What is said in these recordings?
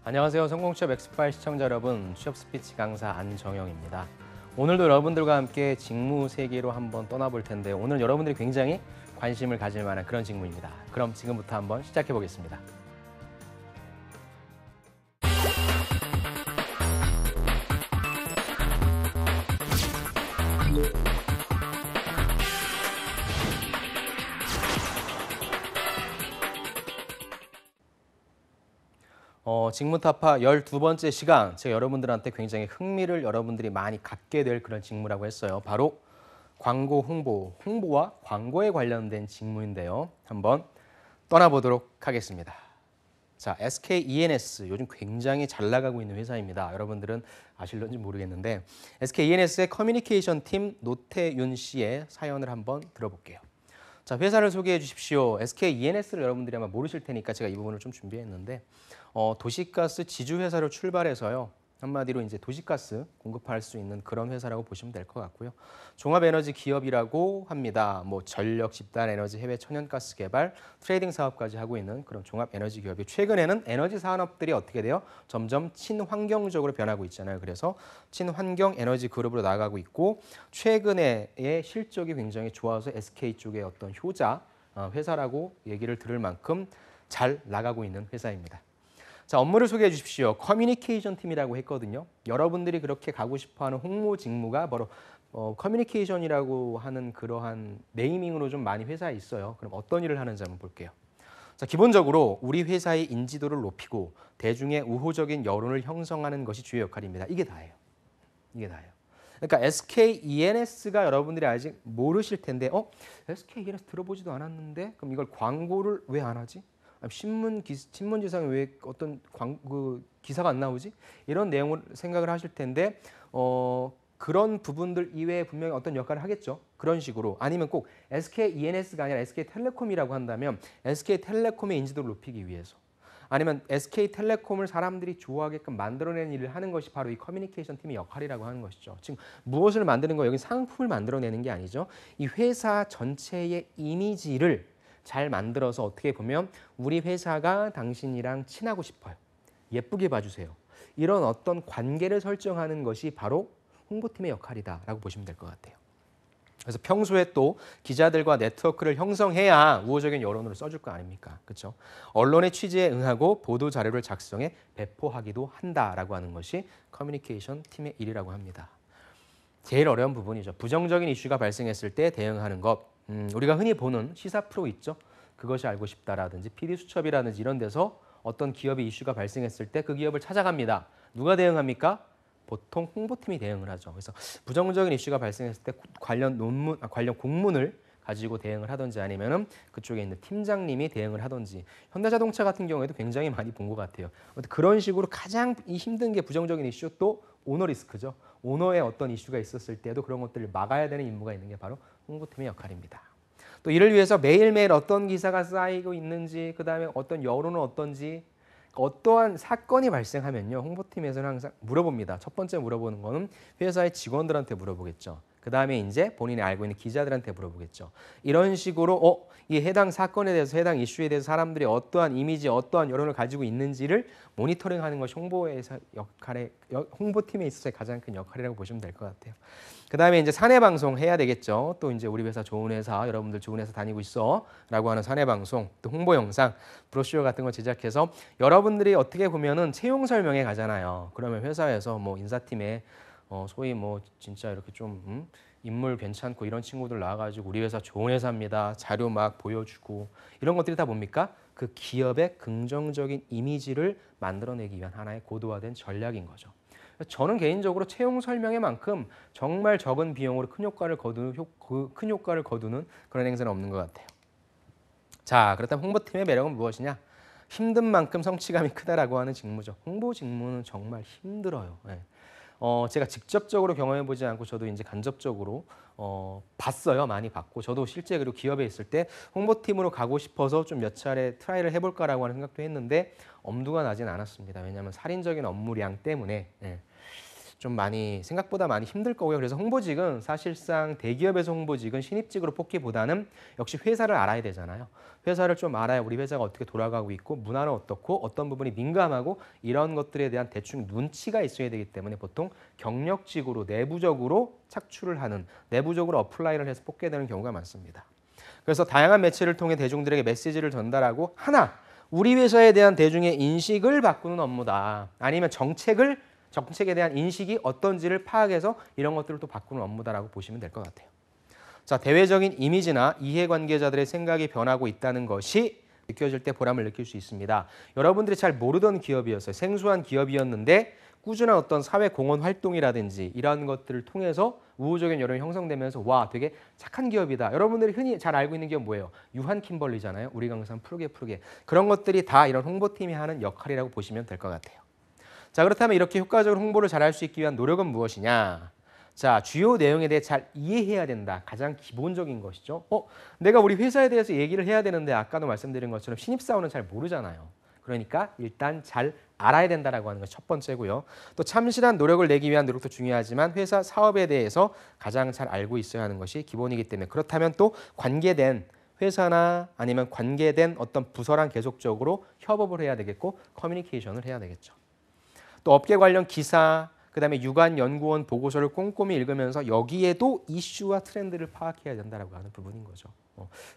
안녕하세요. 성공취업 엑스파일 시청자 여러분, 취업 스피치 강사 안정영입니다. 오늘도 여러분들과 함께 직무 세계로 한번 떠나볼 텐데 오늘 여러분들이 굉장히 관심을 가질 만한 그런 직무입니다. 그럼 지금부터 한번 시작해 보겠습니다. 직무타파 12번째 시간, 제가 여러분들한테 굉장히 흥미를 여러분들이 많이 갖게 될 그런 직무라고 했어요. 바로 광고 홍보와 광고에 관련된 직무인데요. 한번 떠나보도록 하겠습니다. 자, SK E&S 요즘 굉장히 잘 나가고 있는 회사입니다. 여러분들은 아실런지 모르겠는데 SK E&S의 커뮤니케이션 팀 노태윤 씨의 사연을 한번 들어볼게요. 자, 회사를 소개해 주십시오. SK E&S를 여러분들이 아마 모르실 테니까 제가 이 부분을 좀 준비했는데 도시가스 지주회사로 출발해서요. 한마디로 이제 도시가스 공급할 수 있는 그런 회사라고 보시면 될 것 같고요. 종합에너지 기업이라고 합니다. 뭐 전력, 집단 에너지, 해외 천연가스 개발, 트레이딩 사업까지 하고 있는 그런 종합에너지 기업이 최근에는 에너지 산업들이 어떻게 돼요? 점점 친환경적으로 변하고 있잖아요. 그래서 친환경 에너지 그룹으로 나가고 있고 최근에의 실적이 굉장히 좋아서 SK 쪽의 어떤 효자 회사라고 얘기를 들을 만큼 잘 나가고 있는 회사입니다. 자, 업무를 소개해 주십시오. 커뮤니케이션 팀이라고 했거든요. 여러분들이 그렇게 가고 싶어하는 홍보 직무가 바로 커뮤니케이션이라고 하는 그러한 네이밍으로 좀 많이 회사에 있어요. 그럼 어떤 일을 하는지 한번 볼게요. 자, 기본적으로 우리 회사의 인지도를 높이고 대중의 우호적인 여론을 형성하는 것이 주요 역할입니다. 이게 다예요. 이게 다예요. 그러니까 SK E&S가 여러분들이 아직 모르실 텐데 SK E&S 들어보지도 않았는데 그럼 이걸 광고를 왜 안 하지? 신문지상에 왜 어떤 기사가 안 나오지? 이런 내용을 생각을 하실 텐데 그런 부분들 이외에 분명히 어떤 역할을 하겠죠. 그런 식으로 아니면 꼭 SK E&S가 아니라 SK텔레콤이라고 한다면 SK텔레콤의 인지도를 높이기 위해서 아니면 SK텔레콤을 사람들이 좋아하게끔 만들어내는 일을 하는 것이 바로 이 커뮤니케이션 팀의 역할이라고 하는 것이죠. 지금 무엇을 만드는 거예요? 여기 상품을 만들어내는 게 아니죠. 이 회사 전체의 이미지를 잘 만들어서 어떻게 보면 우리 회사가 당신이랑 친하고 싶어요. 예쁘게 봐주세요. 이런 어떤 관계를 설정하는 것이 바로 홍보팀의 역할이다라고 보시면 될 것 같아요. 그래서 평소에 또 기자들과 네트워크를 형성해야 우호적인 여론으로 써줄 거 아닙니까? 그렇죠? 언론의 취지에 응하고 보도 자료를 작성해 배포하기도 한다라고 하는 것이 커뮤니케이션 팀의 일이라고 합니다. 제일 어려운 부분이죠. 부정적인 이슈가 발생했을 때 대응하는 것. 우리가 흔히 보는 시사 프로 있죠. 그것이 알고 싶다라든지 PD수첩이라든지 이런 데서 어떤 기업의 이슈가 발생했을 때 그 기업을 찾아갑니다. 누가 대응합니까? 보통 홍보팀이 대응을 하죠. 그래서 부정적인 이슈가 발생했을 때 관련 공문을 가지고 대응을 하든지 아니면은 그쪽에 있는 팀장님이 대응을 하든지 현대자동차 같은 경우에도 굉장히 많이 본 것 같아요. 그런 식으로 가장 힘든 게 부정적인 이슈 또 오너 리스크죠. 오너의 어떤 이슈가 있었을 때도 그런 것들을 막아야 되는 임무가 있는 게 바로 홍보팀의 역할입니다. 또 이를 위해서 매일매일 어떤 기사가 쌓이고 있는지 그다음에 어떤 여론은 어떤지 어떠한 사건이 발생하면요. 홍보팀에서는 항상 물어봅니다. 첫 번째 물어보는 거는 회사의 직원들한테 물어보겠죠. 그다음에 이제 본인이 알고 있는 기자들한테 물어보겠죠. 이런 식으로 이 해당 사건에 대해서 해당 이슈에 대해서 사람들이 어떠한 이미지, 어떠한 여론을 가지고 있는지를 모니터링하는 것이 홍보팀에 있어서의 가장 큰 역할이라고 보시면 될 것 같아요. 그다음에 이제 사내 방송 해야 되겠죠. 또 이제 우리 회사 좋은 회사, 여러분들 좋은 회사 다니고 있어라고 하는 사내 방송, 또 홍보 영상, 브로셔 같은 거 제작해서 여러분들이 어떻게 보면은 채용 설명회 가잖아요. 그러면 회사에서 뭐 인사팀에 소위 뭐 진짜 이렇게 좀 인물 괜찮고 이런 친구들 나와가지고 우리 회사 좋은 회사입니다. 자료 막 보여주고 이런 것들이 다 뭡니까? 그 기업의 긍정적인 이미지를 만들어내기 위한 하나의 고도화된 전략인 거죠. 저는 개인적으로 채용 설명회만큼 정말 적은 비용으로 큰 효과를 거두는 그런 행사는 없는 것 같아요. 자, 그렇다면 홍보팀의 매력은 무엇이냐? 힘든 만큼 성취감이 크다라고 하는 직무죠. 홍보 직무는 정말 힘들어요. 네. 제가 직접적으로 경험해보지 않고 저도 이제 간접적으로 봤어요. 많이 봤고 저도 실제 그리고 기업에 있을 때 홍보팀으로 가고 싶어서 좀 몇 차례 트라이를 해볼까라고 하는 생각도 했는데 엄두가 나진 않았습니다. 왜냐하면 살인적인 업무량 때문에 좀 많이 생각보다 많이 힘들 거고요. 그래서 홍보직은 사실상 대기업에서 홍보직은 신입직으로 뽑기보다는 역시 회사를 알아야 되잖아요. 회사를 좀 알아야 우리 회사가 어떻게 돌아가고 있고 문화는 어떻고 어떤 부분이 민감하고 이런 것들에 대한 대충 눈치가 있어야 되기 때문에 보통 경력직으로 내부적으로 착출을 하는 내부적으로 어플라이를 해서 뽑게 되는 경우가 많습니다. 그래서 다양한 매체를 통해 대중들에게 메시지를 전달하고 하나 우리 회사에 대한 대중의 인식을 바꾸는 업무다. 아니면 정책에 대한 인식이 어떤지를 파악해서 이런 것들을 또 바꾸는 업무다라고 보시면 될 것 같아요. 자, 대외적인 이미지나 이해관계자들의 생각이 변하고 있다는 것이 느껴질 때 보람을 느낄 수 있습니다. 여러분들이 잘 모르던 기업이었어요. 생소한 기업이었는데 꾸준한 어떤 사회 공헌 활동이라든지 이런 것들을 통해서 우호적인 여론이 형성되면서 와 되게 착한 기업이다. 여러분들이 흔히 잘 알고 있는 기업 뭐예요? 유한 킴벌리잖아요. 우리 강산 푸르게 그런 것들이 다 이런 홍보팀이 하는 역할이라고 보시면 될 것 같아요. 자, 그렇다면 이렇게 효과적으로 홍보를 잘할 수 있기 위한 노력은 무엇이냐? 자, 주요 내용에 대해 잘 이해해야 된다. 가장 기본적인 것이죠. 내가 우리 회사에 대해서 얘기를 해야 되는데 아까도 말씀드린 것처럼 신입사원은 잘 모르잖아요. 그러니까 일단 잘 알아야 된다라고 하는 것이 첫 번째고요. 또 참신한 노력을 내기 위한 노력도 중요하지만 회사 사업에 대해서 가장 잘 알고 있어야 하는 것이 기본이기 때문에 그렇다면 또 관계된 회사나 아니면 관계된 어떤 부서랑 계속적으로 협업을 해야 되겠고 커뮤니케이션을 해야 되겠죠. 또 업계 관련 기사, 그다음에 유관 연구원 보고서를 꼼꼼히 읽으면서 여기에도 이슈와 트렌드를 파악해야 된다라고 하는 부분인 거죠.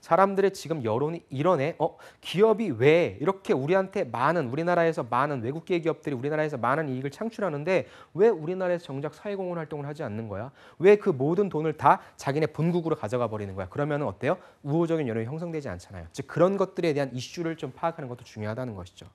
사람들의 지금 여론이 이러네. 기업이 왜 이렇게 우리나라에서 많은 외국계 기업들이 우리나라에서 많은 이익을 창출하는데 왜 우리나라에서 정작 사회공헌 활동을 하지 않는 거야? 왜 그 모든 돈을 다 자기네 본국으로 가져가 버리는 거야? 그러면 어때요? 우호적인 여론이 형성되지 않잖아요. 즉 그런 것들에 대한 이슈를 좀 파악하는 것도 중요하다는 것이죠.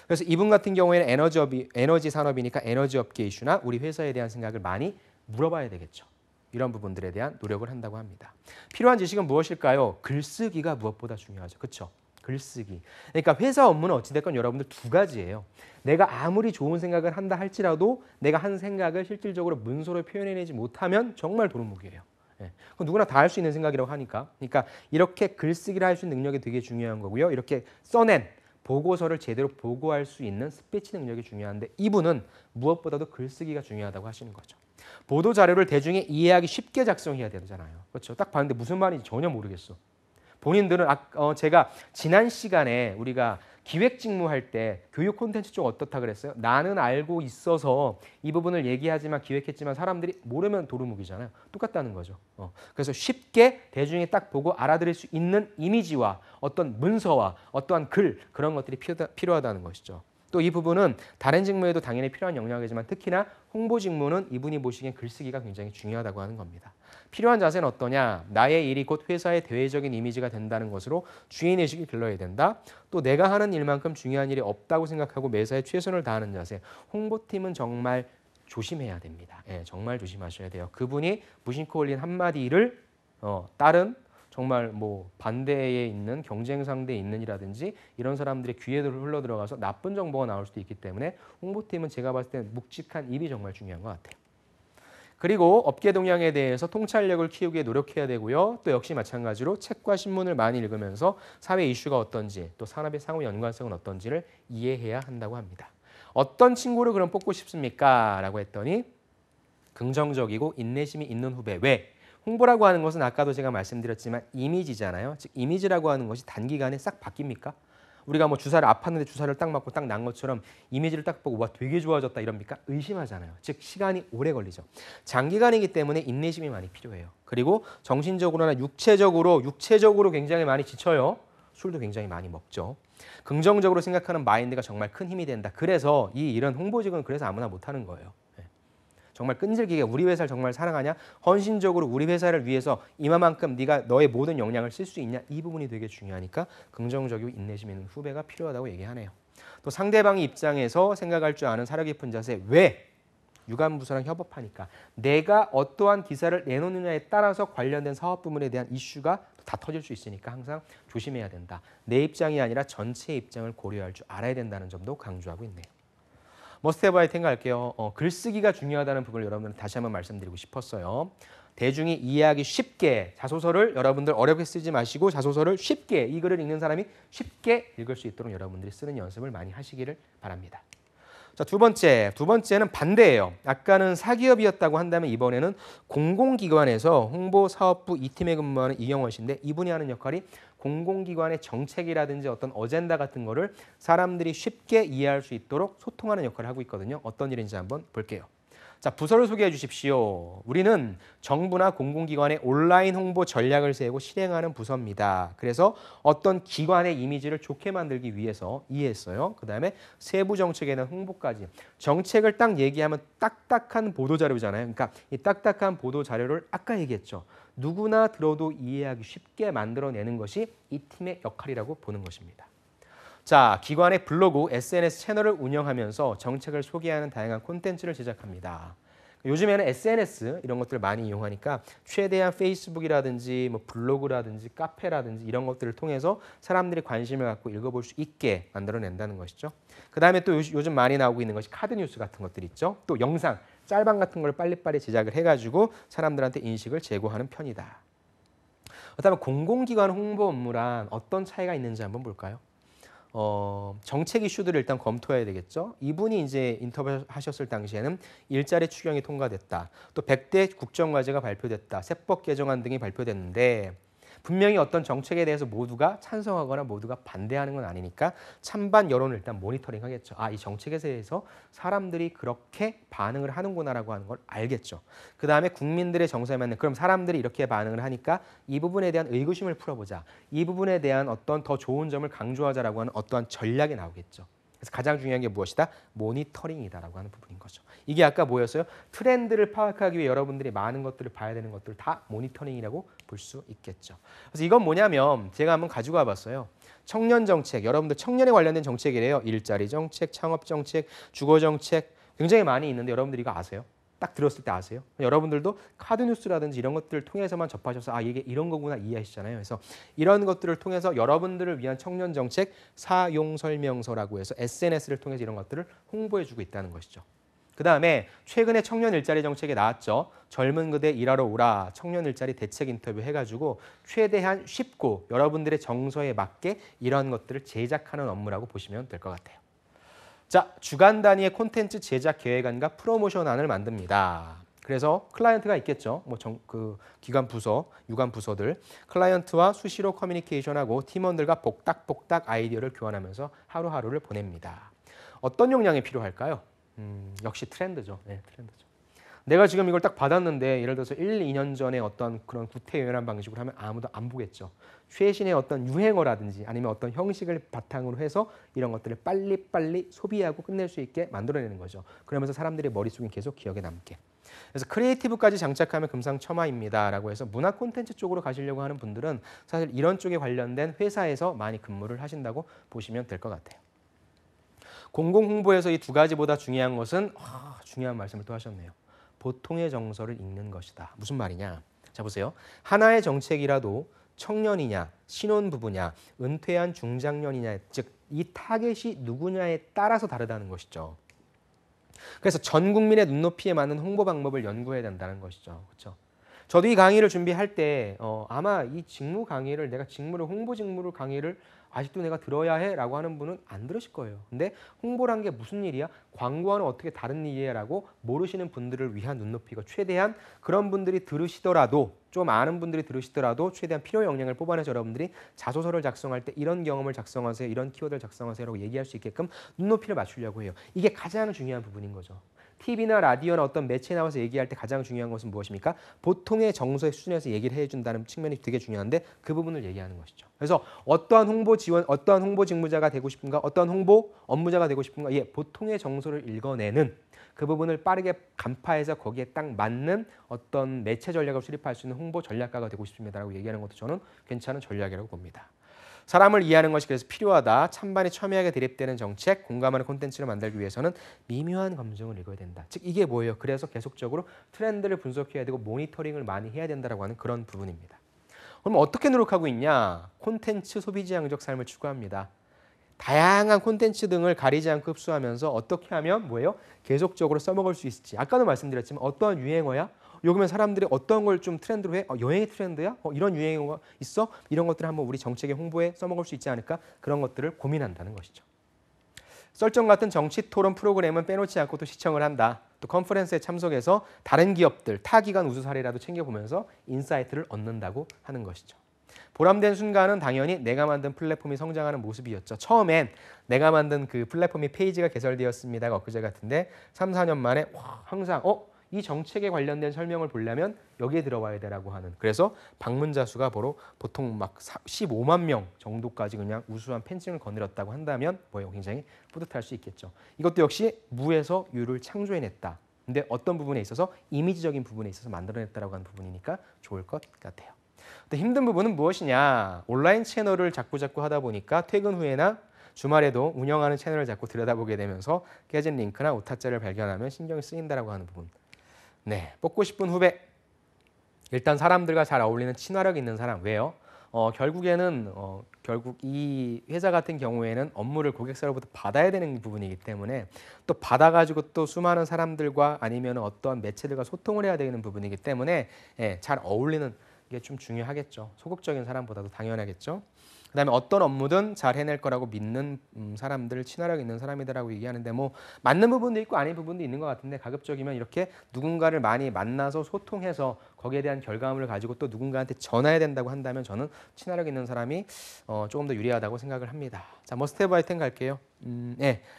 그래서 이분 같은 경우에는 에너지 산업이니까 에너지 업계 이슈나 우리 회사에 대한 생각을 많이 물어봐야 되겠죠. 이런 부분들에 대한 노력을 한다고 합니다. 필요한 지식은 무엇일까요? 글쓰기가 무엇보다 중요하죠. 그렇죠? 글쓰기. 그러니까 회사 업무는 어찌됐건 여러분들 두 가지예요. 내가 아무리 좋은 생각을 한다 할지라도 내가 한 생각을 실질적으로 문서로 표현해내지 못하면 정말 도루묵이에요. 그건 누구나 다 할 수 있는 생각이라고 하니까. 그러니까 이렇게 글쓰기를 할 수 있는 능력이 되게 중요한 거고요. 이렇게 써낸 보고서를 제대로 보고할 수 있는 스피치 능력이 중요한데 이분은 무엇보다도 글쓰기가 중요하다고 하시는 거죠. 보도 자료를 대중이 이해하기 쉽게 작성해야 되잖아요. 그렇죠? 딱 봤는데 무슨 말인지 전혀 모르겠어. 본인들은 제가 지난 시간에 우리가 기획 직무할 때 교육 콘텐츠 쪽 어떻다 그랬어요? 나는 알고 있어서 이 부분을 얘기하지만 기획했지만 사람들이 모르면 도루묵이잖아요. 똑같다는 거죠. 그래서 쉽게 대중이 딱 보고 알아들을 수 있는 이미지와 어떤 문서와 어떠한 글 그런 것들이 필요하다는 것이죠. 또 이 부분은 다른 직무에도 당연히 필요한 역량이지만 특히나 홍보 직무는 이분이 보시기엔 글쓰기가 굉장히 중요하다고 하는 겁니다. 필요한 자세는 어떠냐? 나의 일이 곧 회사의 대외적인 이미지가 된다는 것으로 주인의식을 길러야 된다. 또 내가 하는 일만큼 중요한 일이 없다고 생각하고 매사에 최선을 다하는 자세. 홍보팀은 정말 조심해야 됩니다. 정말 조심하셔야 돼요. 그분이 무심코 올린 한마디를 다른 정말 뭐 반대에 있는 경쟁 상대에 있는 이라든지 이런 사람들의 귀에 흘러 들어가서 나쁜 정보가 나올 수도 있기 때문에 홍보팀은 제가 봤을 때 묵직한 입이 정말 중요한 것 같아요. 그리고 업계 동향에 대해서 통찰력을 키우기에 노력해야 되고요. 또 역시 마찬가지로 책과 신문을 많이 읽으면서 사회 이슈가 어떤지 또 산업의 상호 연관성은 어떤지를 이해해야 한다고 합니다. 어떤 친구를 그럼 뽑고 싶습니까? 라고 했더니 긍정적이고 인내심이 있는 후배. 왜? 홍보라고 하는 것은 아까도 제가 말씀드렸지만 이미지잖아요. 즉 이미지라고 하는 것이 단기간에 싹 바뀝니까? 우리가 뭐 주사를 아팠는데 주사를 딱 맞고 딱 난 것처럼 이미지를 딱 보고 와 되게 좋아졌다 이럽니까? 의심하잖아요. 즉 시간이 오래 걸리죠. 장기간이기 때문에 인내심이 많이 필요해요. 그리고 정신적으로나 육체적으로 굉장히 많이 지쳐요. 술도 굉장히 많이 먹죠. 긍정적으로 생각하는 마인드가 정말 큰 힘이 된다. 그래서 이런 홍보직은 그래서 아무나 못하는 거예요. 정말 끈질기게 우리 회사를 정말 사랑하냐? 헌신적으로 우리 회사를 위해서 이만큼 네가 너의 모든 역량을 쓸 수 있냐? 이 부분이 되게 중요하니까 긍정적이고 인내심 있는 후배가 필요하다고 얘기하네요. 또 상대방의 입장에서 생각할 줄 아는 사려 깊은 자세. 왜? 유관부서랑 협업하니까 내가 어떠한 기사를 내놓느냐에 따라서 관련된 사업 부문에 대한 이슈가 다 터질 수 있으니까 항상 조심해야 된다. 내 입장이 아니라 전체의 입장을 고려할 줄 알아야 된다는 점도 강조하고 있네요. 머스트헤브 아이템 갈게요. 글쓰기가 중요하다는 부분을 여러분들 다시 한번 말씀드리고 싶었어요. 대중이 이해하기 쉽게 자소서를 여러분들 어렵게 쓰지 마시고 자소서를 쉽게 이 글을 읽는 사람이 쉽게 읽을 수 있도록 여러분들이 쓰는 연습을 많이 하시기를 바랍니다. 자, 두 번째는 반대예요. 아까는 사기업이었다고 한다면 이번에는 공공기관에서 홍보사업부 2팀에 근무하는 이경원 씨인데 이분이 하는 역할이 공공기관의 정책이라든지 어떤 어젠다 같은 거를 사람들이 쉽게 이해할 수 있도록 소통하는 역할을 하고 있거든요. 어떤 일인지 한번 볼게요. 자, 부서를 소개해 주십시오. 우리는 정부나 공공기관의 온라인 홍보 전략을 세우고 실행하는 부서입니다. 그래서 어떤 기관의 이미지를 좋게 만들기 위해서 이해했어요. 그다음에 세부 정책에 대한 홍보까지. 정책을 딱 얘기하면 딱딱한 보도자료잖아요. 그러니까 이 딱딱한 보도자료를 아까 얘기했죠. 누구나 들어도 이해하기 쉽게 만들어내는 것이 이 팀의 역할이라고 보는 것입니다. 자, 기관의 블로그, SNS 채널을 운영하면서 정책을 소개하는 다양한 콘텐츠를 제작합니다. 요즘에는 SNS 이런 것들을 많이 이용하니까 최대한 페이스북이라든지 뭐 블로그라든지 카페라든지 이런 것들을 통해서 사람들이 관심을 갖고 읽어볼 수 있게 만들어낸다는 것이죠. 그다음에 또 요즘 많이 나오고 있는 것이 카드 뉴스 같은 것들 있죠. 또 영상, 짤방 같은 걸 빨리빨리 제작을 해가지고 사람들한테 인식을 제공하는 편이다. 그다음에 공공기관 홍보 업무란 어떤 차이가 있는지 한번 볼까요? 정책 이슈들을 일단 검토해야 되겠죠. 이분이 이제 인터뷰하셨을 당시에는 일자리 추경이 통과됐다. 또 100대 국정과제가 발표됐다. 세법 개정안 등이 발표됐는데 분명히 어떤 정책에 대해서 모두가 찬성하거나 모두가 반대하는 건 아니니까 찬반 여론을 일단 모니터링 하겠죠. 아, 이 정책에 대해서 사람들이 그렇게 반응을 하는구나라고 하는 걸 알겠죠. 그다음에 국민들의 정서에 맞는 그럼 사람들이 이렇게 반응을 하니까 이 부분에 대한 의구심을 풀어보자. 이 부분에 대한 어떤 더 좋은 점을 강조하자라고 하는 어떠한 전략이 나오겠죠. 그래서 가장 중요한 게 무엇이다? 모니터링이다라고 하는 부분인 거죠. 이게 아까 뭐였어요? 트렌드를 파악하기 위해 여러분들이 많은 것들을 봐야 되는 것들을 다 모니터링이라고 볼 수 있겠죠. 그래서 이건 뭐냐면 제가 한번 가지고 와봤어요. 청년 정책, 여러분들 청년에 관련된 정책이래요. 일자리 정책, 창업 정책, 주거 정책 굉장히 많이 있는데 여러분들 이거 아세요? 딱 들었을 때 아세요? 여러분들도 카드 뉴스라든지 이런 것들을 통해서만 접하셔서 아 이게 이런 거구나 이해하시잖아요. 그래서 이런 것들을 통해서 여러분들을 위한 청년 정책 사용 설명서라고 해서 SNS를 통해서 이런 것들을 홍보해주고 있다는 것이죠. 그다음에 최근에 청년 일자리 정책이 나왔죠. 젊은 그대 일하러 오라 청년 일자리 대책 인터뷰 해가지고 최대한 쉽고 여러분들의 정서에 맞게 이런 것들을 제작하는 업무라고 보시면 될 것 같아요. 자, 주간 단위의 콘텐츠 제작 계획안과 프로모션안을 만듭니다. 그래서 클라이언트가 있겠죠. 그 기관 부서, 유관 부서들. 클라이언트와 수시로 커뮤니케이션하고 팀원들과 복닥복닥 아이디어를 교환하면서 하루하루를 보냅니다. 어떤 역량이 필요할까요? 역시 트렌드죠. 네, 트렌드죠. 내가 지금 이걸 딱 받았는데 예를 들어서 1, 2년 전에 어떤 그런 구태연한 방식으로 하면 아무도 안 보겠죠. 최신의 어떤 유행어라든지 아니면 어떤 형식을 바탕으로 해서 이런 것들을 빨리빨리 소비하고 끝낼 수 있게 만들어내는 거죠. 그러면서 사람들의 머릿속에 계속 기억에 남게. 그래서 크리에이티브까지 장착하면 금상첨화입니다라고 해서 문화 콘텐츠 쪽으로 가시려고 하는 분들은 사실 이런 쪽에 관련된 회사에서 많이 근무를 하신다고 보시면 될 것 같아요. 공공홍보에서 이 두 가지보다 중요한 것은 중요한 말씀을 또 하셨네요. 보통의 정서를 읽는 것이다. 무슨 말이냐? 자 보세요. 하나의 정책이라도 청년이냐, 신혼부부냐, 은퇴한 중장년이냐, 즉 이 타겟이 누구냐에 따라서 다르다는 것이죠. 그래서 전 국민의 눈높이에 맞는 홍보 방법을 연구해야 된다는 것이죠. 그렇죠? 저도 이 강의를 준비할 때 아마 이 직무 강의를 내가 홍보 직무를 강의를 아직도 내가 들어야 해라고 하는 분은 안 들으실 거예요. 근데 홍보란 게 무슨 일이야? 광고와는 어떻게 다른 일이야라고 모르시는 분들을 위한 눈높이가 최대한 그런 분들이 들으시더라도 좀 아는 분들이 들으시더라도 최대한 필요 역량을 뽑아내서 여러분들이 자소서를 작성할 때 이런 경험을 작성하세요. 이런 키워드를 작성하세요라고 얘기할 수 있게끔 눈높이를 맞추려고 해요. 이게 가장 중요한 부분인 거죠. TV나 라디오나 어떤 매체에 나와서 얘기할 때 가장 중요한 것은 무엇입니까? 보통의 정서의 수준에서 얘기를 해준다는 측면이 되게 중요한데 그 부분을 얘기하는 것이죠. 그래서 어떠한 홍보 지원, 어떠한 홍보 직무자가 되고 싶은가, 어떠한 홍보 업무자가 되고 싶은가, 보통의 정서를 읽어내는 그 부분을 빠르게 간파해서 거기에 딱 맞는 어떤 매체 전략을 수립할 수 있는 홍보 전략가가 되고 싶습니다라고 얘기하는 것도 저는 괜찮은 전략이라고 봅니다. 사람을 이해하는 것이 그래서 필요하다. 찬반이 첨예하게 대립되는 정책, 공감하는 콘텐츠를 만들기 위해서는 미묘한 감정을 읽어야 된다. 즉 이게 뭐예요? 그래서 계속적으로 트렌드를 분석해야 되고 모니터링을 많이 해야 된다라고 하는 그런 부분입니다. 그럼 어떻게 노력하고 있냐? 콘텐츠 소비지향적 삶을 추구합니다. 다양한 콘텐츠 등을 가리지 않고 흡수하면서 어떻게 하면 뭐예요? 계속적으로 써먹을 수 있을지. 아까도 말씀드렸지만 어떠한 유행어야? 요즘에 사람들이 어떤 걸 좀 트렌드로 해? 여행이 트렌드야? 이런 유행어가 있어? 이런 것들을 한번 우리 정책의 홍보에 써먹을 수 있지 않을까? 그런 것들을 고민한다는 것이죠. 썰전 같은 정치 토론 프로그램은 빼놓지 않고 또 시청을 한다. 또 컨퍼런스에 참석해서 다른 기업들, 타 기관 우수 사례라도 챙겨보면서 인사이트를 얻는다고 하는 것이죠. 보람된 순간은 당연히 내가 만든 플랫폼이 성장하는 모습이었죠. 처음엔 내가 만든 그 플랫폼이 페이지가 개설되었습니다가 엊그제 같은데 3, 4년 만에 항상 이 정책에 관련된 설명을 보려면 여기에 들어와야 되라고 하는. 그래서 방문자 수가 보통 막 15만 명 정도까지 그냥 우수한 팬층을 거느렸다고 한다면 굉장히 뿌듯할 수 있겠죠. 이것도 역시 무에서 유를 창조해냈다. 근데 어떤 부분에 있어서 이미지적인 부분에 있어서 만들어냈다라고 하는 부분이니까 좋을 것 같아요. 근데 힘든 부분은 무엇이냐? 온라인 채널을 자꾸 하다 보니까 퇴근 후에나 주말에도 운영하는 채널을 자꾸 들여다보게 되면서 깨진 링크나 오타짜를 발견하면 신경이 쓰인다라고 하는 부분. 네, 뽑고 싶은 후배. 일단 사람들과 잘 어울리는 친화력 있는 사람. 왜요? 결국에는 결국 이 회사 같은 경우에는 업무를 고객사로부터 받아야 되는 부분이기 때문에 또 받아가지고 또 수많은 사람들과 아니면 어떠한 매체들과 소통을 해야 되는 부분이기 때문에 잘 어울리는 게 좀 중요하겠죠. 소극적인 사람보다도 당연하겠죠. 그다음에 어떤 업무든 잘 해낼 거라고 믿는 사람들, 친화력 있는 사람이다라고 얘기하는데 맞는 부분도 있고 아닌 부분도 있는 것 같은데 가급적이면 이렇게 누군가를 많이 만나서 소통해서 거기에 대한 결과물을 가지고 또 누군가한테 전해야 된다고 한다면 저는 친화력 있는 사람이 조금 더 유리하다고 생각을 합니다. 자, 머스트 헤브 아이템 갈게요.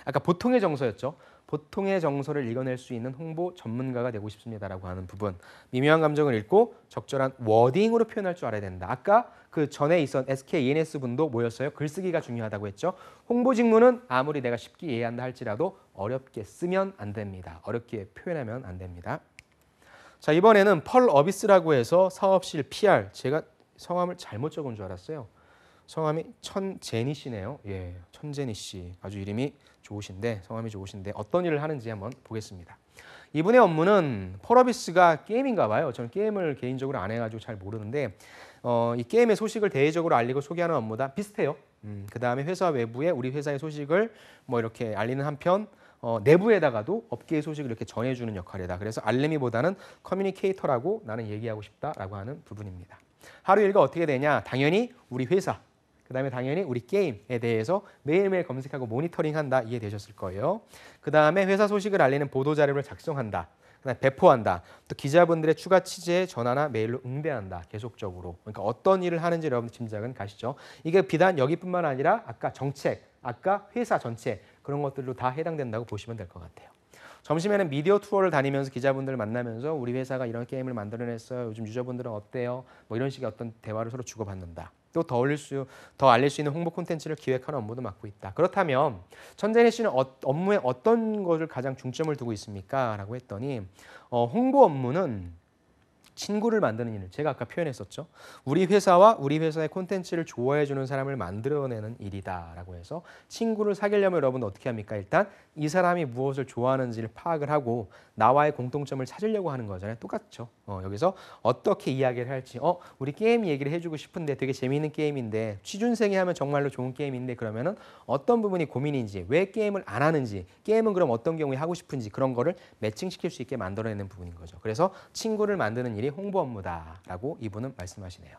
아까 보통의 정서였죠. 보통의 정서를 읽어낼 수 있는 홍보 전문가가 되고 싶습니다라고 하는 부분. 미묘한 감정을 읽고 적절한 워딩으로 표현할 줄 알아야 된다. 아까 그 전에 있었던 SK ENS 분도 뭐였어요? 글쓰기가 중요하다고 했죠. 홍보 직무는 아무리 내가 쉽게 이해한다 할지라도 어렵게 쓰면 안 됩니다. 어렵게 표현하면 안 됩니다. 자, 이번에는 펄 어비스라고 해서 사업실 PR. 제가 성함을 잘못 적은 줄 알았어요. 성함이 천제니 씨네요. 예, 천제니 씨. 아주 이름이 좋으신데 성함이 좋으신데 어떤 일을 하는지 한번 보겠습니다. 이분의 업무는 펄어비스가 게임인가 봐요. 저는 게임을 개인적으로 안 해가지고 잘 모르는데 이 게임의 소식을 대외적으로 알리고 소개하는 업무다. 비슷해요. 그 다음에 회사 외부에 우리 회사의 소식을 이렇게 알리는 한편 내부에다가도 업계의 소식을 이렇게 전해주는 역할이다. 그래서 알림이보다는 커뮤니케이터라고 나는 얘기하고 싶다라고 하는 부분입니다. 하루 일과 어떻게 되냐? 당연히 우리 회사, 그 다음에 당연히 우리 게임에 대해서 매일매일 검색하고 모니터링한다. 이해되셨을 거예요. 그 다음에 회사 소식을 알리는 보도자료를 작성한다. 그다음에 배포한다. 또 기자분들의 추가 취재에 전화나 메일로 응대한다. 계속적으로. 그러니까 어떤 일을 하는지 여러분 짐작은 가시죠. 이게 비단 여기뿐만 아니라 아까 정책, 아까 회사 전체 그런 것들로 다 해당된다고 보시면 될 것 같아요. 점심에는 미디어 투어를 다니면서 기자분들을 만나면서 우리 회사가 이런 게임을 만들어냈어요. 요즘 유저분들은 어때요? 이런 식의 어떤 대화를 서로 주고받는다. 또 더 알릴 수 있는 홍보 콘텐츠를 기획하는 업무도 맡고 있다. 그렇다면 천재니 씨는 업무에 어떤 것을 가장 중점을 두고 있습니까? 라고 했더니 홍보 업무는 친구를 만드는 일, 제가 아까 표현했었죠. 우리 회사와 우리 회사의 콘텐츠를 좋아해주는 사람을 만들어내는 일이다라고 해서 친구를 사귀려면 여러분 어떻게 합니까? 일단 이 사람이 무엇을 좋아하는지를 파악을 하고 나와의 공통점을 찾으려고 하는 거잖아요. 똑같죠. 여기서 어떻게 이야기를 할지 우리 게임 얘기를 해주고 싶은데 되게 재미있는 게임인데 취준생이 하면 정말로 좋은 게임인데 그러면은 어떤 부분이 고민인지 왜 게임을 안 하는지 게임은 그럼 어떤 경우에 하고 싶은지 그런 거를 매칭시킬 수 있게 만들어내는 부분인 거죠. 그래서 친구를 만드는 일이 홍보 업무다라고 이분은 말씀하시네요.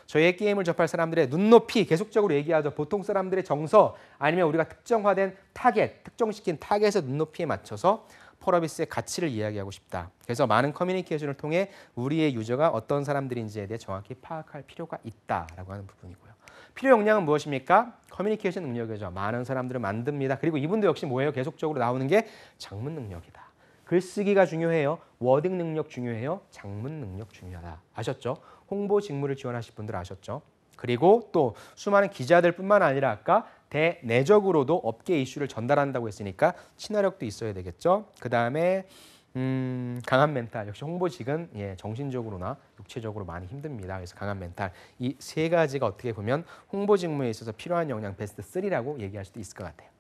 저희의 게임을 접할 사람들의 눈높이 계속적으로 얘기하죠. 보통 사람들의 정서 아니면 우리가 특정화된 타겟, 특정시킨 타겟의 눈높이에 맞춰서 펄어비스의 가치를 이야기하고 싶다. 그래서 많은 커뮤니케이션을 통해 우리의 유저가 어떤 사람들인지에 대해 정확히 파악할 필요가 있다라고 하는 부분이고요. 필요 역량은 무엇입니까? 커뮤니케이션 능력이죠. 많은 사람들을 만듭니다. 그리고 이분도 역시 뭐예요? 계속적으로 나오는 게 장문 능력이다. 글쓰기가 중요해요. 워딩 능력 중요해요. 장문 능력 중요하다. 아셨죠? 홍보 직무를 지원하실 분들 아셨죠? 그리고 또 수많은 기자들뿐만 아니라 아까 대내적으로도 업계 이슈를 전달한다고 했으니까 친화력도 있어야 되겠죠. 그 다음에 강한 멘탈. 역시 홍보직은 정신적으로나 육체적으로 많이 힘듭니다. 그래서 강한 멘탈. 이 세 가지가 어떻게 보면 홍보 직무에 있어서 필요한 역량 베스트 3라고 얘기할 수도 있을 것 같아요.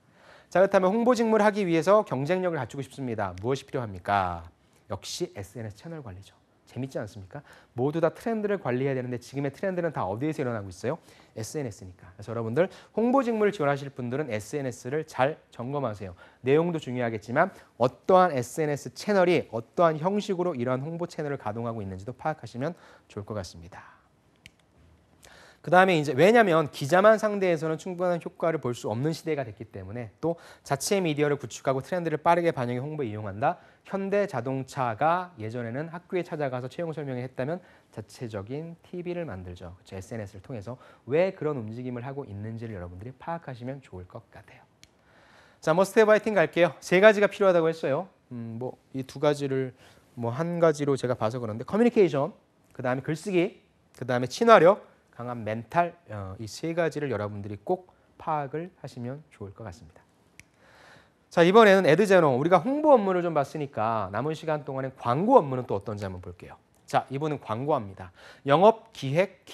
자, 그렇다면 홍보 직무를 하기 위해서 경쟁력을 갖추고 싶습니다. 무엇이 필요합니까? 역시 SNS 채널 관리죠. 재밌지 않습니까? 모두 다 트렌드를 관리해야 되는데 지금의 트렌드는 다 어디에서 일어나고 있어요? SNS니까. 그래서 여러분들 홍보 직무를 지원하실 분들은 SNS를 잘 점검하세요. 내용도 중요하겠지만 어떠한 SNS 채널이 어떠한 형식으로 이러한 홍보 채널을 가동하고 있는지도 파악하시면 좋을 것 같습니다. 그다음에 이제 왜냐하면 기자만 상대해서는 충분한 효과를 볼 수 없는 시대가 됐기 때문에 또 자체 미디어를 구축하고 트렌드를 빠르게 반영해 홍보에 이용한다. 현대 자동차가 예전에는 학교에 찾아가서 채용 설명을 했다면 자체적인 TV를 만들죠. 그렇죠? SNS를 통해서 왜 그런 움직임을 하고 있는지를 여러분들이 파악하시면 좋을 것 같아요. 자, 뭐 스텝 바이 팀 갈게요. 세 가지가 필요하다고 했어요. 뭐 이 두 가지를 뭐 한 가지로 제가 봐서 그런데 커뮤니케이션, 그다음에 글쓰기, 그다음에 친화력, 강한 멘탈, 이 세 가지를 여러분들이 꼭 파악을 하시면 좋을 것 같습니다. 자, 이번에는 에드제너, 우리가 홍보 업무를 좀 봤으니까 남은 시간 동안에 광고 업무는 또 어떤지 한번 볼게요. 자, 이분은 광고합니다. 영업, 기획,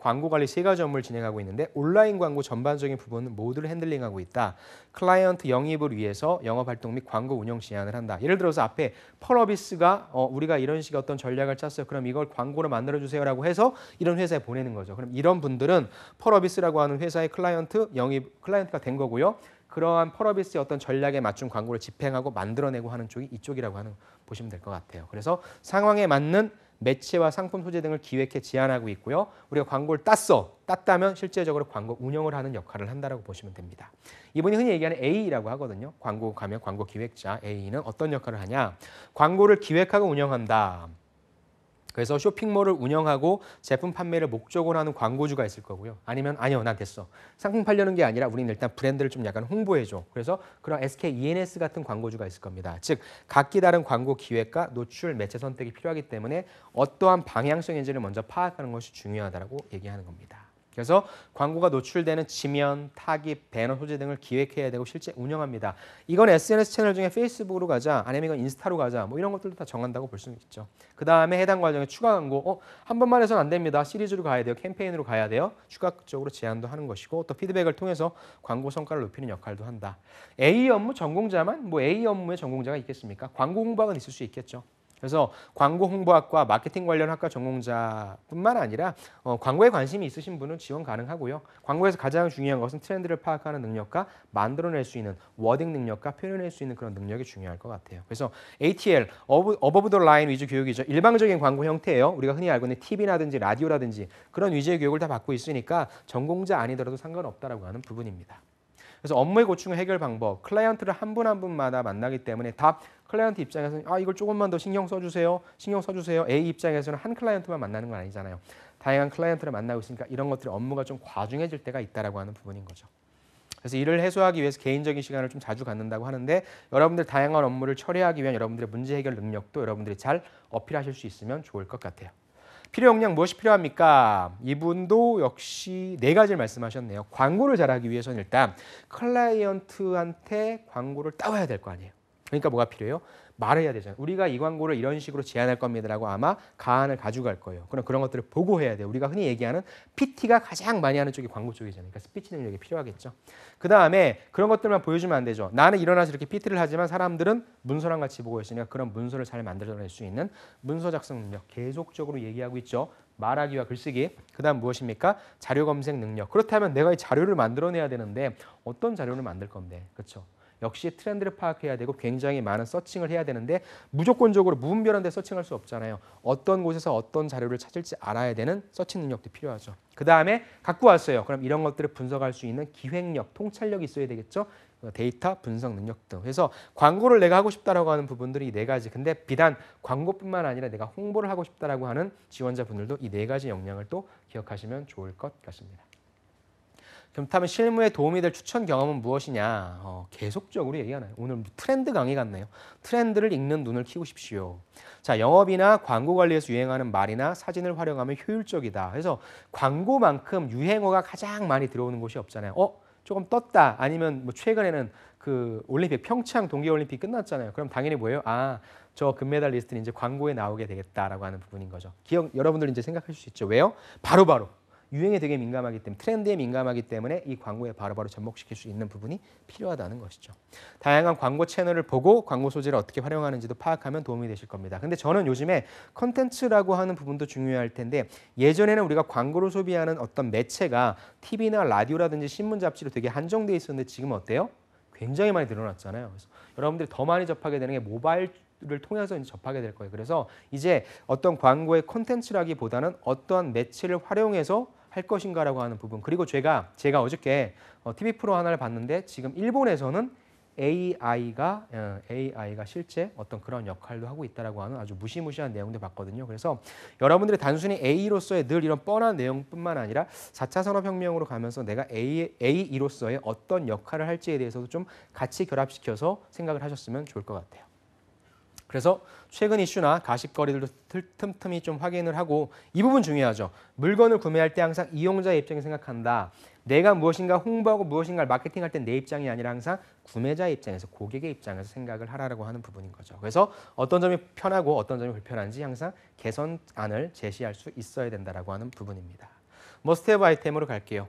광고 관리 세 가지 업무를 진행하고 있는데 온라인 광고 전반적인 부분은 모두를 핸들링하고 있다. 클라이언트 영입을 위해서 영업 활동 및 광고 운영 제안을 한다. 예를 들어서 앞에 펄어비스가 우리가 이런 식의 어떤 전략을 짰어요. 그럼 이걸 광고로 만들어 주세요라고 해서 이런 회사에 보내는 거죠. 그럼 이런 분들은 펄어비스라고 하는 회사의 클라이언트가 된 거고요. 그러한 펄어비스의 어떤 전략에 맞춘 광고를 집행하고 만들어내고 하는 쪽이 이쪽이라고 하는 보시면 될 것 같아요. 그래서 상황에 맞는 매체와 상품 소재 등을 기획해 제안하고 있고요. 우리가 광고를 땄다면 실제적으로 광고 운영을 하는 역할을 한다라고 보시면 됩니다. 이분이 흔히 얘기하는 A라고 하거든요. 광고 가면 광고 기획자 A는 어떤 역할을 하냐? 광고를 기획하고 운영한다. 그래서 쇼핑몰을 운영하고 제품 판매를 목적으로 하는 광고주가 있을 거고요. 아니면 아니요, 난 됐어. 상품 팔려는 게 아니라 우리는 일단 브랜드를 좀 약간 홍보해줘. 그래서 그런 SK E&S 같은 광고주가 있을 겁니다. 즉 각기 다른 광고 기획과 노출, 매체 선택이 필요하기 때문에 어떠한 방향성인지를 먼저 파악하는 것이 중요하다고 얘기하는 겁니다. 그래서 광고가 노출되는 지면, 타깃, 배너 소재 등을 기획해야 되고 실제 운영합니다. 이건 SNS 채널 중에 페이스북으로 가자, 아니면 이건 인스타로 가자, 뭐 이런 것들도 다 정한다고 볼 수 있죠. 그 다음에 해당 과정에 추가 광고, 한 번만 해서는 안 됩니다. 시리즈로 가야 돼요. 캠페인으로 가야 돼요. 추가적으로 제안도 하는 것이고 또 피드백을 통해서 광고 성과를 높이는 역할도 한다. A 업무 전공자만 뭐 A 업무의 전공자가 있겠습니까? 광고 홍보학은 있을 수 있겠죠. 그래서 광고 홍보학과 마케팅 관련 학과 전공자뿐만 아니라 광고에 관심이 있으신 분은 지원 가능하고요. 광고에서 가장 중요한 것은 트렌드를 파악하는 능력과 만들어낼 수 있는 워딩 능력과 표현해낼 수 있는 그런 능력이 중요할 것 같아요. 그래서 ATL, 어버브 더 라인 위주 교육이죠. 일방적인 광고 형태예요. 우리가 흔히 알고 있는 TV라든지 라디오라든지 그런 위주의 교육을 다 받고 있으니까 전공자 아니더라도 상관없다라고 하는 부분입니다. 그래서 업무의 고충 해결 방법, 클라이언트를 한 분 한 분마다 만나기 때문에 다 클라이언트 입장에서는 이걸 조금만 더 신경 써주세요. A 입장에서는 한 클라이언트만 만나는 건 아니잖아요. 다양한 클라이언트를 만나고 있으니까 이런 것들이 업무가 좀 과중해질 때가 있다라고 하는 부분인 거죠. 그래서 이를 해소하기 위해서 개인적인 시간을 좀 자주 갖는다고 하는데 여러분들 다양한 업무를 처리하기 위한 여러분들의 문제 해결 능력도 여러분들이 잘 어필하실 수 있으면 좋을 것 같아요. 필요 역량 무엇이 필요합니까? 이분도 역시 네 가지를 말씀하셨네요. 광고를 잘하기 위해서는 일단 클라이언트한테 광고를 따와야 될 거 아니에요. 그러니까 뭐가 필요해요? 말해야 되잖아요. 우리가 이 광고를 이런 식으로 제안할 겁니다라고 아마 가안을 가져갈 거예요. 그럼 그런 것들을 보고해야 돼요. 우리가 흔히 얘기하는 PT가 가장 많이 하는 쪽이 광고 쪽이잖아요. 그러니까 스피치 능력이 필요하겠죠. 그 다음에 그런 것들만 보여주면 안 되죠. 나는 일어나서 이렇게 PT를 하지만 사람들은 문서랑 같이 보고 있으니까 그런 문서를 잘 만들어낼 수 있는 문서 작성 능력 계속적으로 얘기하고 있죠. 말하기와 글쓰기. 그 다음 무엇입니까? 자료 검색 능력. 그렇다면 내가 이 자료를 만들어내야 되는데 어떤 자료를 만들 건데. 그렇죠? 역시 트렌드를 파악해야 되고 굉장히 많은 서칭을 해야 되는데 무조건적으로 무분별한 데 서칭할 수 없잖아요. 어떤 곳에서 어떤 자료를 찾을지 알아야 되는 서칭 능력도 필요하죠. 그 다음에 갖고 왔어요. 그럼 이런 것들을 분석할 수 있는 기획력, 통찰력이 있어야 되겠죠. 데이터 분석 능력 등. 그래서 광고를 내가 하고 싶다라고 하는 부분들이 이 네 가지. 근데 비단 광고뿐만 아니라 내가 홍보를 하고 싶다라고 하는 지원자분들도 이 네 가지 역량을 또 기억하시면 좋을 것 같습니다. 그렇다면 실무에 도움이 될 추천 경험은 무엇이냐? 계속적으로 얘기하나요? 오늘 트렌드 강의 같네요. 트렌드를 읽는 눈을 키우십시오. 자, 영업이나 광고 관리에서 유행하는 말이나 사진을 활용하면 효율적이다. 그래서 광고만큼 유행어가 가장 많이 들어오는 곳이 없잖아요. 조금 떴다. 아니면 뭐 최근에는 그 올림픽 평창 동계올림픽 끝났잖아요. 그럼 당연히 뭐예요? 저 금메달리스트는 이제 광고에 나오게 되겠다라고 하는 부분인 거죠. 여러분들 이제 생각하실 수 있죠. 왜요? 바로바로. 유행에 되게 민감하기 때문에 트렌드에 민감하기 때문에 이 광고에 바로바로 접목시킬 수 있는 부분이 필요하다는 것이죠. 다양한 광고 채널을 보고 광고 소재를 어떻게 활용하는지도 파악하면 도움이 되실 겁니다. 근데 저는 요즘에 컨텐츠라고 하는 부분도 중요할 텐데 예전에는 우리가 광고를 소비하는 어떤 매체가 TV나 라디오라든지 신문 잡지로 되게 한정돼 있었는데 지금 어때요? 굉장히 많이 늘어났잖아요. 그래서 여러분들이 더 많이 접하게 되는 게 모바일을 통해서 이제 접하게 될 거예요. 그래서 이제 어떤 광고의 콘텐츠라기보다는 어떠한 매체를 활용해서 할 것인가라고 하는 부분. 그리고 제가 어저께 TV 프로 하나를 봤는데 지금 일본에서는 AI가 실제 어떤 그런 역할도 하고 있다라고 하는 아주 무시무시한 내용도 봤거든요. 그래서 여러분들이 단순히 A로서의 늘 이런 뻔한 내용뿐만 아니라 4차 산업혁명으로 가면서 내가 AE로서의 어떤 역할을 할지에 대해서도 좀 같이 결합시켜서 생각을 하셨으면 좋을 것 같아요. 그래서 최근 이슈나 가십거리들도 틈틈이 좀 확인을 하고 이 부분 중요하죠. 물건을 구매할 때 항상 이용자의 입장에 생각한다. 내가 무엇인가 홍보하고 무엇인가를 마케팅할 때 내 입장이 아니라 항상 구매자의 입장에서 고객의 입장에서 생각을 하라고 하는 부분인 거죠. 그래서 어떤 점이 편하고 어떤 점이 불편한지 항상 개선안을 제시할 수 있어야 된다라고 하는 부분입니다. 머스트헤브 아이템으로 갈게요.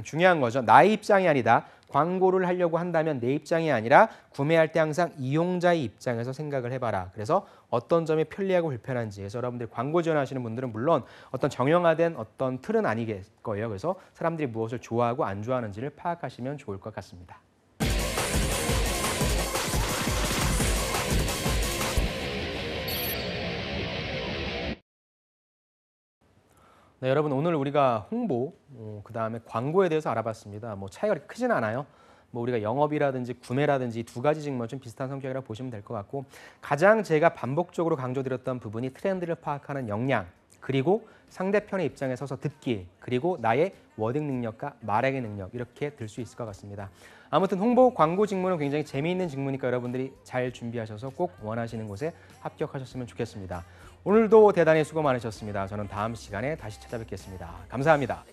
중요한 거죠. 나의 입장이 아니다. 광고를 하려고 한다면 내 입장이 아니라 구매할 때 항상 이용자의 입장에서 생각을 해봐라. 그래서 어떤 점이 편리하고 불편한지. 그래서 여러분들이 광고 지원하시는 분들은 물론 어떤 정형화된 어떤 틀은 아니겠 거예요. 그래서 사람들이 무엇을 좋아하고 안 좋아하는지를 파악하시면 좋을 것 같습니다. 네, 여러분 오늘 우리가 홍보, 그다음에 광고에 대해서 알아봤습니다. 뭐 차이가 그렇게 크진 않아요. 뭐 우리가 영업이라든지 구매라든지 두 가지 직무는 좀 비슷한 성격이라고 보시면 될 것 같고 가장 제가 반복적으로 강조드렸던 부분이 트렌드를 파악하는 역량 그리고 상대편의 입장에 서서 듣기 그리고 나의 워딩 능력과 말하기 능력 이렇게 들 수 있을 것 같습니다. 아무튼 홍보 광고 직무는 굉장히 재미있는 직무니까 여러분들이 잘 준비하셔서 꼭 원하시는 곳에 합격하셨으면 좋겠습니다. 오늘도 대단히 수고 많으셨습니다. 저는 다음 시간에 다시 찾아뵙겠습니다. 감사합니다.